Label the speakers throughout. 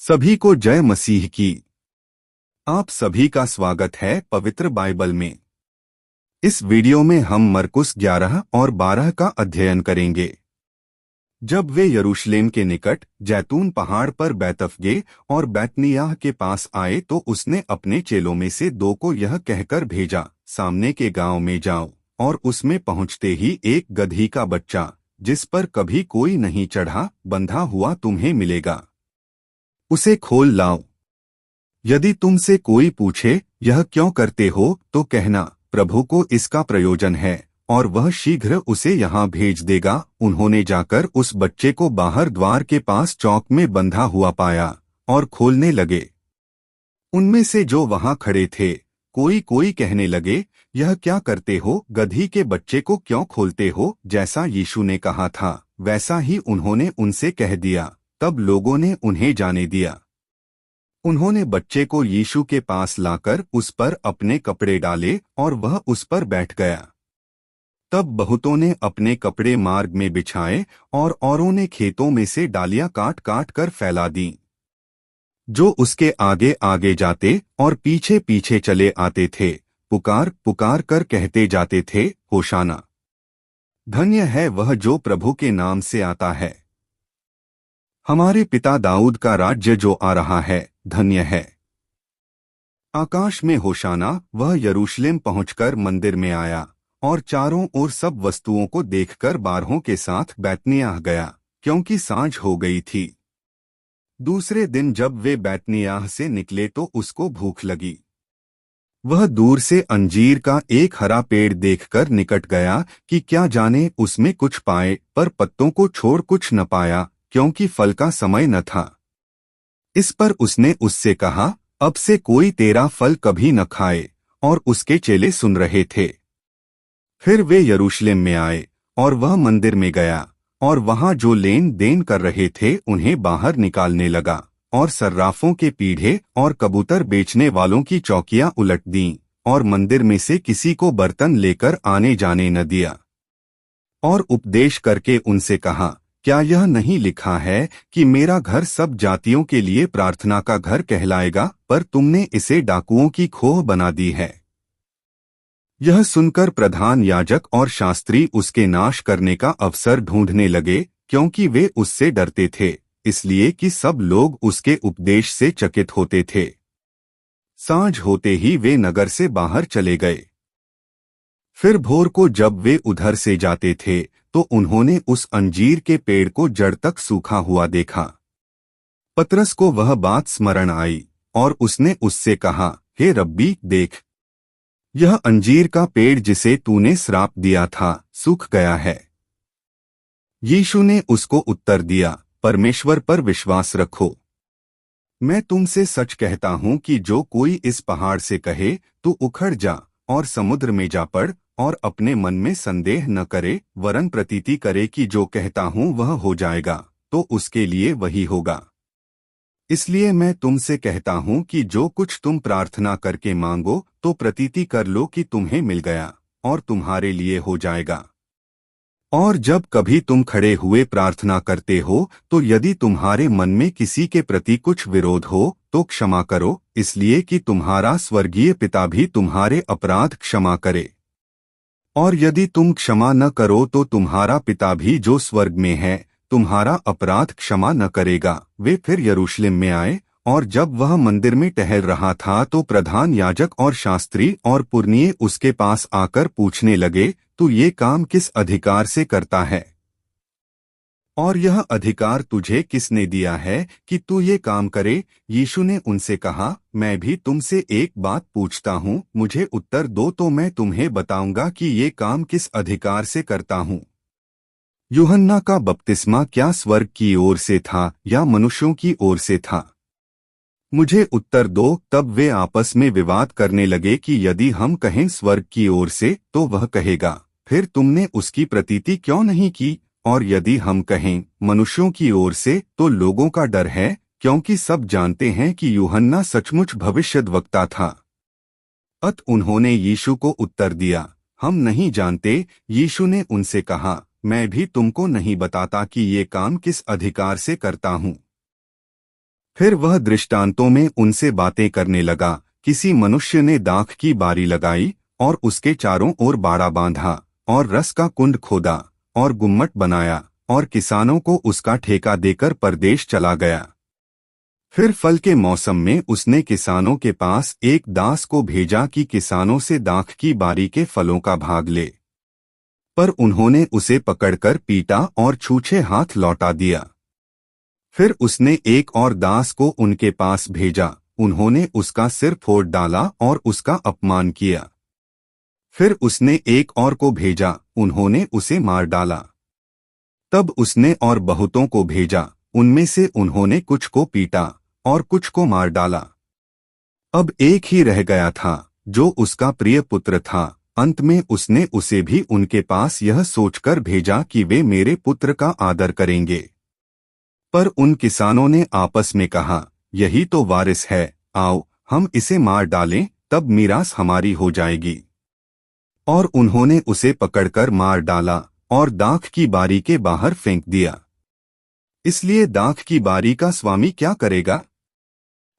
Speaker 1: सभी को जय मसीह की। आप सभी का स्वागत है पवित्र बाइबल में। इस वीडियो में हम मरकुस 11 और 12 का अध्ययन करेंगे। जब वे यरूशलेम के निकट जैतून पहाड़ पर बैतफगे और बैतनियाह के पास आए तो उसने अपने चेलों में से 2 को यह कहकर भेजा, सामने के गांव में जाओ और उसमें पहुंचते ही एक गदही का बच्चा जिस पर कभी कोई नहीं चढ़ा बंधा हुआ तुम्हें मिलेगा। उसे खोल लाओ। यदि तुमसे कोई पूछे यह क्यों करते हो तो कहना, प्रभु को इसका प्रयोजन है और वह शीघ्र उसे यहाँ भेज देगा। उन्होंने जाकर उस बच्चे को बाहर द्वार के पास चौक में बंधा हुआ पाया और खोलने लगे। उनमें से जो वहाँ खड़े थे कोई कोई कहने लगे, यह क्या करते हो, गदही के बच्चे को क्यों खोलते हो। जैसा यीशु ने कहा था वैसा ही उन्होंने उनसे कह दिया। तब लोगों ने उन्हें जाने दिया। उन्होंने बच्चे को यीशु के पास लाकर उस पर अपने कपड़े डाले और वह उस पर बैठ गया। तब बहुतों ने अपने कपड़े मार्ग में बिछाए और औरों ने खेतों में से डालियां काट काट कर फैला दी। जो उसके आगे आगे जाते और पीछे पीछे चले आते थे पुकार पुकार कर कहते जाते थे, होशाना, धन्य है वह जो प्रभु के नाम से आता है। हमारे पिता दाऊद का राज्य जो आ रहा है धन्य है। आकाश में होशाना। वह यरूशलेम पहुंचकर मंदिर में आया और चारों ओर सब वस्तुओं को देखकर बारहों के साथ बैतनियाह गया, क्योंकि सांझ हो गई थी। दूसरे दिन जब वे बैतनियाह से निकले तो उसको भूख लगी। वह दूर से अंजीर का एक हरा पेड़ देखकर निकट गया कि क्या जाने उसमें कुछ पाए, पर पत्तों को छोड़ कुछ न पाया, क्योंकि फल का समय न था। इस पर उसने उससे कहा, अब से कोई तेरा फल कभी न खाए। और उसके चेले सुन रहे थे। फिर वे यरूशलेम में आए और वह मंदिर में गया और वहां जो लेन देन कर रहे थे उन्हें बाहर निकालने लगा और सर्राफों के पीढ़े और कबूतर बेचने वालों की चौकियां उलट दीं और मंदिर में से किसी को बर्तन लेकर आने जाने न दिया। और उपदेश करके उनसे कहा, क्या यह नहीं लिखा है कि मेरा घर सब जातियों के लिए प्रार्थना का घर कहलाएगा, पर तुमने इसे डाकुओं की खोह बना दी है। यह सुनकर प्रधान याजक और शास्त्री उसके नाश करने का अवसर ढूंढने लगे, क्योंकि वे उससे डरते थे, इसलिए कि सब लोग उसके उपदेश से चकित होते थे। सांझ होते ही वे नगर से बाहर चले गए। फिर भोर को जब वे उधर से जाते थे तो उन्होंने उस अंजीर के पेड़ को जड़ तक सूखा हुआ देखा। पतरस को वह बात स्मरण आई और उसने उससे कहा, हे रब्बी, देख, यह अंजीर का पेड़ जिसे तूने श्राप दिया था सूख गया है। यीशु ने उसको उत्तर दिया, परमेश्वर पर विश्वास रखो। मैं तुमसे सच कहता हूं कि जो कोई इस पहाड़ से कहे तू उखड़ जा और समुद्र में जा पड़, और अपने मन में संदेह न करे वरन प्रतीति करे कि जो कहता हूं वह हो जाएगा, तो उसके लिए वही होगा। इसलिए मैं तुमसे कहता हूं कि जो कुछ तुम प्रार्थना करके मांगो तो प्रतीति कर लो कि तुम्हें मिल गया और तुम्हारे लिए हो जाएगा। और जब कभी तुम खड़े हुए प्रार्थना करते हो तो यदि तुम्हारे मन में किसी के प्रति कुछ विरोध हो तो क्षमा करो, इसलिए कि तुम्हारा स्वर्गीय पिता भी तुम्हारे अपराध क्षमा करे। और यदि तुम क्षमा न करो तो तुम्हारा पिता भी जो स्वर्ग में है तुम्हारा अपराध क्षमा न करेगा। वे फिर यरूशलेम में आए और जब वह मंदिर में टहल रहा था तो प्रधान याजक और शास्त्री और पुरनिये उसके पास आकर पूछने लगे, तू ये काम किस अधिकार से करता है, और यह अधिकार तुझे किसने दिया है कि तू ये काम करे। यीशु ने उनसे कहा, मैं भी तुमसे एक बात पूछता हूँ, मुझे उत्तर दो तो मैं तुम्हें बताऊंगा कि ये काम किस अधिकार से करता हूँ। यूहन्ना का बपतिस्मा क्या स्वर्ग की ओर से था या मनुष्यों की ओर से था? मुझे उत्तर दो। तब वे आपस में विवाद करने लगे कि यदि हम कहें स्वर्ग की ओर से तो वह कहेगा, फिर तुमने उसकी प्रतीति क्यों नहीं की, और यदि हम कहें मनुष्यों की ओर से तो लोगों का डर है, क्योंकि सब जानते हैं कि यूहन्ना सचमुच भविष्यद्वक्ता था। अत उन्होंने यीशु को उत्तर दिया, हम नहीं जानते। यीशु ने उनसे कहा, मैं भी तुमको नहीं बताता कि ये काम किस अधिकार से करता हूँ। फिर वह दृष्टांतों में उनसे बातें करने लगा। किसी मनुष्य ने दाख की बारी लगाई और उसके चारों ओर बाड़ा बांधा और रस का कुंड खोदा और गुम्मट बनाया और किसानों को उसका ठेका देकर परदेश चला गया। फिर फल के मौसम में उसने किसानों के पास एक दास को भेजा कि किसानों से दाख की बारी के फलों का भाग ले, पर उन्होंने उसे पकड़कर पीटा और छूछे हाथ लौटा दिया। फिर उसने एक और दास को उनके पास भेजा, उन्होंने उसका सिर फोड़ डाला और उसका अपमान किया। फिर उसने एक और को भेजा, उन्होंने उसे मार डाला। तब उसने और बहुतों को भेजा, उनमें से उन्होंने कुछ को पीटा और कुछ को मार डाला। अब एक ही रह गया था जो उसका प्रिय पुत्र था। अंत में उसने उसे भी उनके पास यह सोचकर भेजा कि वे मेरे पुत्र का आदर करेंगे। पर उन किसानों ने आपस में कहा, यही तो वारिस है, आओ हम इसे मार डालें, तब मीरास हमारी हो जाएगी। और उन्होंने उसे पकड़कर मार डाला और दाख की बारी के बाहर फेंक दिया। इसलिए दाख की बारी का स्वामी क्या करेगा?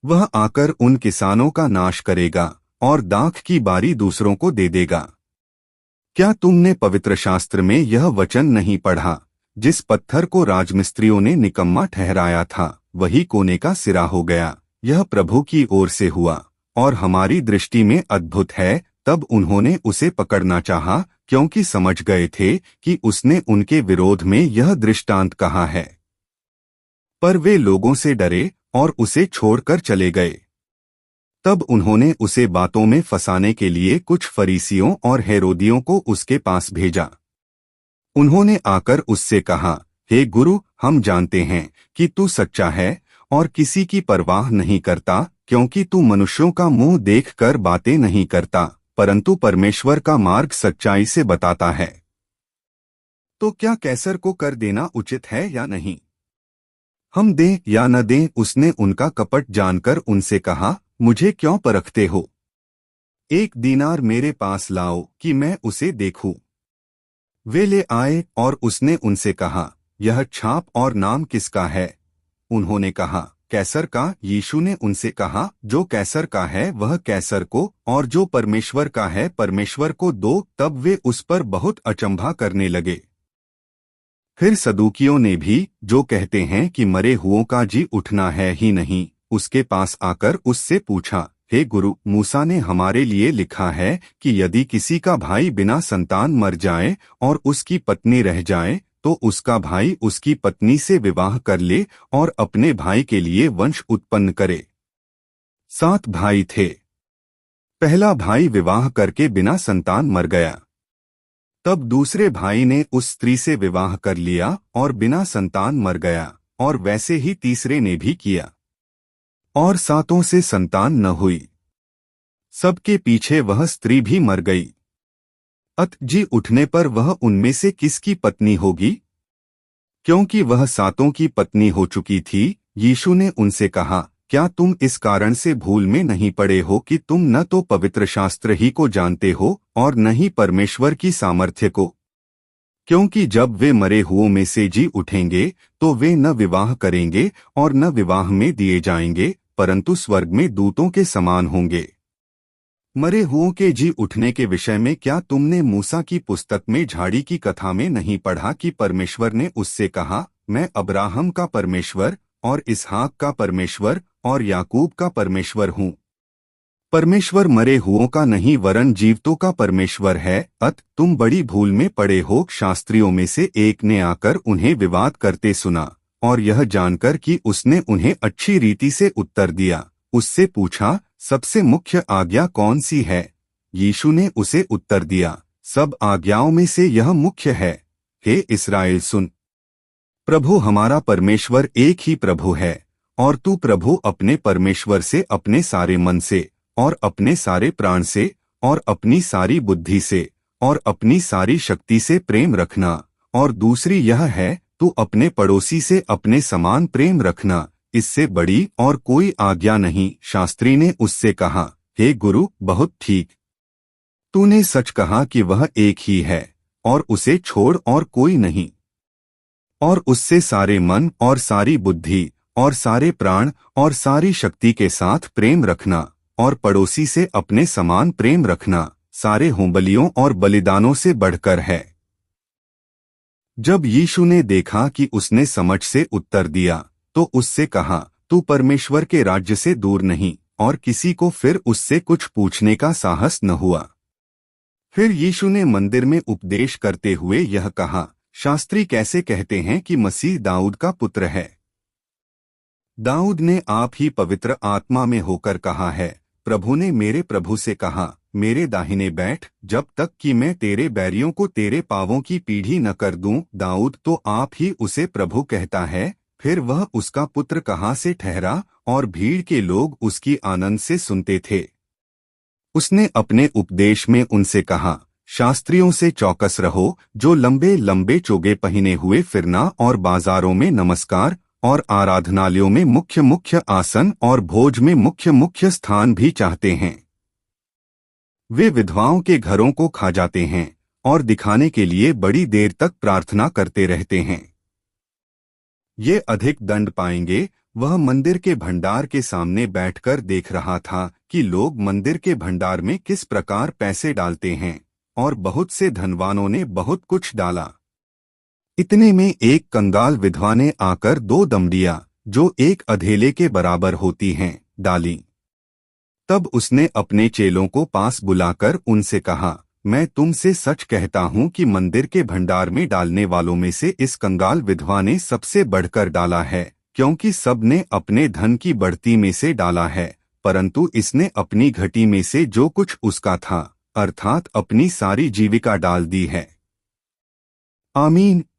Speaker 1: वह आकर उन किसानों का नाश करेगा और दाख की बारी दूसरों को दे देगा। क्या तुमने पवित्र शास्त्र में यह वचन नहीं पढ़ा, जिस पत्थर को राजमिस्त्रियों ने निकम्मा ठहराया था वही कोने का सिरा हो गया। यह प्रभु की ओर से हुआ और हमारी दृष्टि में अद्भुत है। तब उन्होंने उसे पकड़ना चाहा, क्योंकि समझ गए थे कि उसने उनके विरोध में यह दृष्टांत कहा है। पर वे लोगों से डरे और उसे छोड़कर चले गए। तब उन्होंने उसे बातों में फंसाने के लिए कुछ फरीसियों और हेरोदियों को उसके पास भेजा। उन्होंने आकर उससे कहा, हे गुरु, हम जानते हैं कि तू सच्चा है और किसी की परवाह नहीं करता, क्योंकि तू मनुष्यों का मुंह देखकर बातें नहीं करता, परंतु परमेश्वर का मार्ग सच्चाई से बताता है। तो क्या कैसर को कर देना उचित है या नहीं? हम दें या न दें? उसने उनका कपट जानकर उनसे कहा, मुझे क्यों परखते हो? 1 दीनार मेरे पास लाओ कि मैं उसे देखूं। वे ले आए और उसने उनसे कहा, यह छाप और नाम किसका है? उन्होंने कहा, कैसर का। यीशु ने उनसे कहा, जो कैसर का है वह कैसर को, और जो परमेश्वर का है परमेश्वर को दो। तब वे उस पर बहुत अचंभा करने लगे। फिर सदूकियों ने भी, जो कहते हैं कि मरे हुओं का जी उठना है ही नहीं, उसके पास आकर उससे पूछा, हे गुरु, मूसा ने हमारे लिए लिखा है कि यदि किसी का भाई बिना संतान मर जाए और उसकी पत्नी रह जाए, तो उसका भाई उसकी पत्नी से विवाह कर ले और अपने भाई के लिए वंश उत्पन्न करे। 7 भाई थे। पहला भाई विवाह करके बिना संतान मर गया। तब दूसरे भाई ने उस स्त्री से विवाह कर लिया और बिना संतान मर गया, और वैसे ही तीसरे ने भी किया, और 7 से संतान न हुई। सबके पीछे वह स्त्री भी मर गई। अत जी उठने पर वह उनमें से किसकी पत्नी होगी? क्योंकि वह 7 की पत्नी हो चुकी थी। यीशु ने उनसे कहा, क्या तुम इस कारण से भूल में नहीं पड़े हो कि तुम न तो पवित्र शास्त्र ही को जानते हो और न ही परमेश्वर की सामर्थ्य को? क्योंकि जब वे मरे हुओं में से जी उठेंगे तो वे न विवाह करेंगे और न विवाह में दिए जाएंगे, परंतु स्वर्ग में दूतों के समान होंगे। मरे हुओं के जी उठने के विषय में क्या तुमने मूसा की पुस्तक में झाड़ी की कथा में नहीं पढ़ा कि परमेश्वर ने उससे कहा, मैं अब्राहम का परमेश्वर और इसहाक का परमेश्वर और याकूब का परमेश्वर हूँ। परमेश्वर मरे हुओं का नहीं वरन जीवतों का परमेश्वर है। अत तुम बड़ी भूल में पड़े हो। शास्त्रियों में से एक ने आकर उन्हें विवाद करते सुना, और यह जानकर कि उसने उन्हें अच्छी रीति से उत्तर दिया, उससे पूछा, सबसे मुख्य आज्ञा कौन सी है? यीशु ने उसे उत्तर दिया, सब आज्ञाओं में से यह मुख्य है, हे इस्राएल सुन, प्रभु हमारा परमेश्वर एक ही प्रभु है, और तू प्रभु अपने परमेश्वर से अपने सारे मन से और अपने सारे प्राण से और अपनी सारी बुद्धि से और अपनी सारी शक्ति से प्रेम रखना। और दूसरी यह है, तू अपने पड़ोसी से अपने समान प्रेम रखना। इससे बड़ी और कोई आज्ञा नहीं। शास्त्री ने उससे कहा, हे गुरु, बहुत ठीक, तूने सच कहा कि वह एक ही है और उसे छोड़ और कोई नहीं, और उससे सारे मन और सारी बुद्धि और सारे प्राण और सारी शक्ति के साथ प्रेम रखना और पड़ोसी से अपने समान प्रेम रखना सारे होमबलियों और बलिदानों से बढ़कर है। जब यीशु ने देखा कि उसने समझ से उत्तर दिया तो उससे कहा, तू परमेश्वर के राज्य से दूर नहीं, और किसी को फिर उससे कुछ पूछने का साहस न हुआ। फिर यीशु ने मंदिर में उपदेश करते हुए यह कहा, शास्त्री कैसे कहते हैं कि मसीह दाऊद का पुत्र है? दाऊद ने आप ही पवित्र आत्मा में होकर कहा है, प्रभु ने मेरे प्रभु से कहा, मेरे दाहिने बैठ, जब तक कि मैं तेरे बैरियों को तेरे पांवों की पीढ़ी न कर दूं। दाऊद तो आप ही उसे प्रभु कहता है। फिर वह उसका पुत्र कहाँ से ठहरा, और भीड़ के लोग उसकी आनंद से सुनते थे। उसने अपने उपदेश में उनसे कहा, शास्त्रियों से चौकस रहो, जो लंबे लंबे चोगे पहने हुए फिरना और बाजारों में नमस्कार और आराधनालयों में मुख्य मुख्य आसन और भोज में मुख्य मुख्य स्थान भी चाहते हैं। वे विधवाओं के घरों को खा जाते हैं और दिखाने के लिए बड़ी देर तक प्रार्थना करते रहते हैं। ये अधिक दंड पाएंगे। वह मंदिर के भंडार के सामने बैठकर देख रहा था कि लोग मंदिर के भंडार में किस प्रकार पैसे डालते हैं, और बहुत से धनवानों ने बहुत कुछ डाला। इतने में एक कंगाल विधवा ने आकर 2 दमड़ियां, जो एक अधेले के बराबर होती हैं, डाली। तब उसने अपने चेलों को पास बुलाकर उनसे कहा, मैं तुमसे सच कहता हूं कि मंदिर के भंडार में डालने वालों में से इस कंगाल विधवा ने सबसे बढ़कर डाला है, क्योंकि सब ने अपने धन की बढ़ती में से डाला है, परंतु इसने अपनी घटी में से जो कुछ उसका था, अर्थात अपनी सारी जीविका डाल दी है। आमीन।